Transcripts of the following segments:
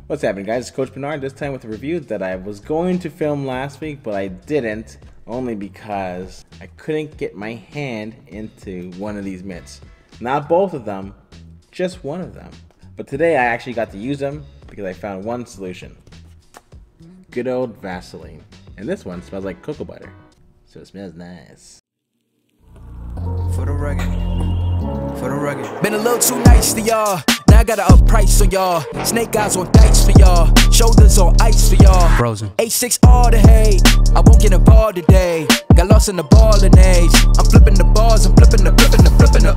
What's happening, guys? It's Coach Bernard, this time with a review that I was going to film last week, but I didn't, only because I couldn't get my hand into one of these mitts. Not both of them, just one of them. But today I actually got to use them because I found one solution. Good old Vaseline. And this one smells like cocoa butter, so it smells nice. For the rugged. Been a little too nice to y'all. Now I gotta up price on y'all. Snake eyes on dice for y'all. Shoulders on ice for y'all. Frozen. H6 all the hate. I won't get involved today. Got lost in the ball and age. I'm flipping the bars. I'm flipping the.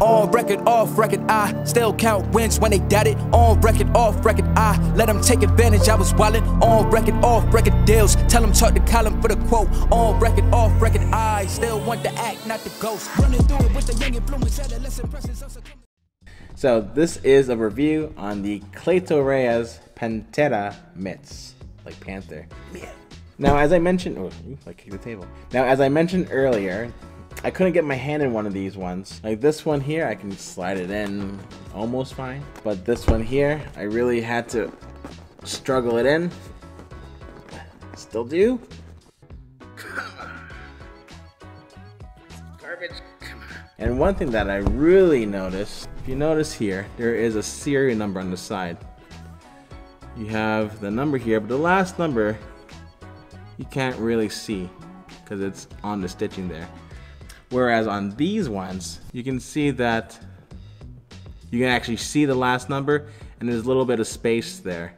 On record, off record. I still count wins when they doubt it. On record, off record. I let them take advantage. I was wildin'. On record, off record deals. Tell them talk to Colin for the quote. On record, off record. I still want the act, not the ghost. Running through it with the young influence. So this is a review on the Cleto Reyes Pantera mitts, like panther. Yeah. Now, as I mentioned, I kicked the table. Now, as I mentioned earlier, I couldn't get my hand in one of these ones. Like this one here, I can slide it in almost fine, but this one here, I really had to struggle it in. Still do. Garbage. And one thing that I really noticed, if you notice here, there is a serial number on the side. You have the number here, but the last number you can't really see because it's on the stitching there. Whereas on these ones, you can see that you can actually see the last number and there's a little bit of space there.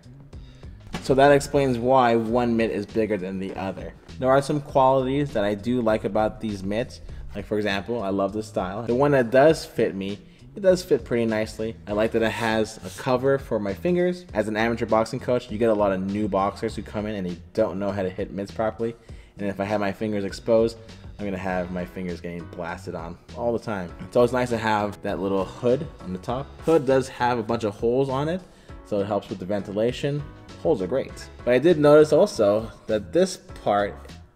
So that explains why one mitt is bigger than the other. There are some qualities that I do like about these mitts. Like for example, I love the style. The one that does fit me, it does fit pretty nicely. I like that it has a cover for my fingers. As an amateur boxing coach, you get a lot of new boxers who come in and they don't know how to hit mitts properly. And if I have my fingers exposed, I'm gonna have my fingers getting blasted on all the time. It's always nice to have that little hood on the top. Hood does have a bunch of holes on it, so it helps with the ventilation. Holes are great. But I did notice also that this part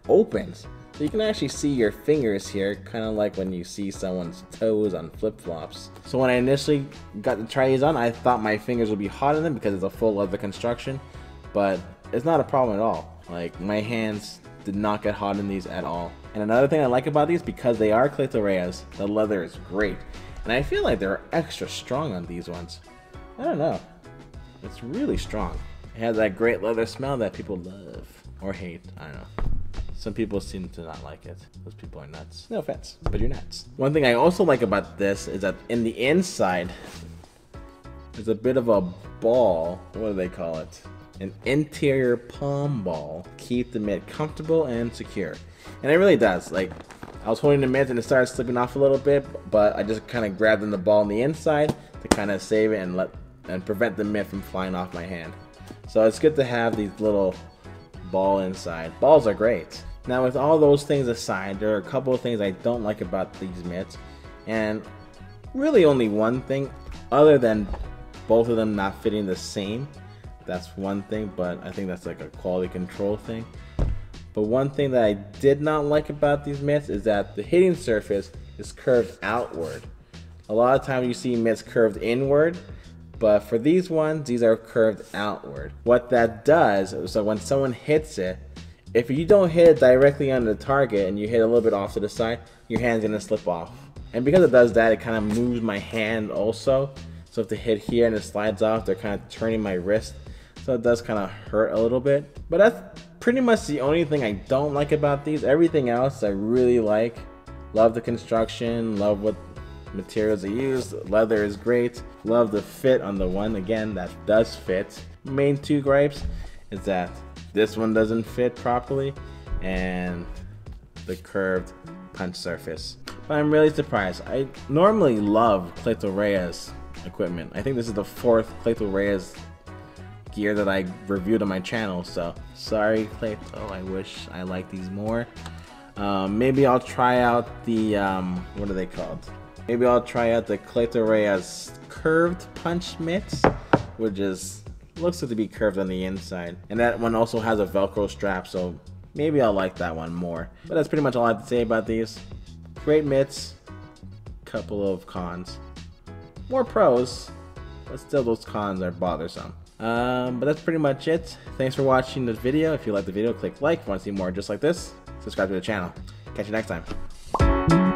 opens. So you can actually see your fingers here, kind of like when you see someone's toes on flip-flops. So when I initially got to try these on, I thought my fingers would be hot in them because it's a full leather construction, but it's not a problem at all. Like my hands did not get hot in these at all. And another thing I like about these, because they are Cleto Reyes, the leather is great. And I feel like they're extra strong on these ones. I don't know. It's really strong. It has that great leather smell that people love or hate. I don't know. Some people seem to not like it. Those people are nuts. No offense, but you're nuts. One thing I also like about this is that in the inside, there's a bit of a ball. What do they call it? An interior palm ball. Keep the mitt comfortable and secure. And it really does. Like, I was holding the mitt and it started slipping off a little bit, but I just kind of grabbed in the ball on the inside to kind of save it and prevent the mitt from flying off my hand. So it's good to have these little ball inside. Balls are great. Now with all those things aside, there are a couple of things I don't like about these mitts, and really only one thing, other than both of them not fitting the same. That's one thing, but I think that's like a quality control thing. But one thing that I did not like about these mitts is that the hitting surface is curved outward. A lot of times you see mitts curved inward, but for these ones, these are curved outward. What that does, so when someone hits it, if you don't hit it directly on the target and you hit a little bit off to the side, your hand's gonna slip off. And because it does that, it kind of moves my hand also. So if they hit here and it slides off, they're kind of turning my wrist. So it does kind of hurt a little bit. But that's pretty much the only thing I don't like about these. Everything else I really like. Love the construction, love what materials they use. Leather is great. Love the fit on the one, again, that does fit. Main two gripes is that this one doesn't fit properly and the curved punch surface. But I'm really surprised. I normally love Cleto Reyes equipment. I think this is the fourth Cleto Reyes gear that I reviewed on my channel, so sorry Cleto, I wish I liked these more. Maybe I'll try out the, what are they called? Maybe I'll try out the Cleto Reyes curved punch mitts, which is looks to be curved on the inside, and that one also has a Velcro strap, so maybe I'll like that one more. But that's pretty much all I have to say about these. Great mitts, couple of cons, more pros, but still those cons are bothersome. But that's pretty much it. Thanks for watching this video. If you like the video, click like. If you want to see more just like this, subscribe to the channel. Catch you next time.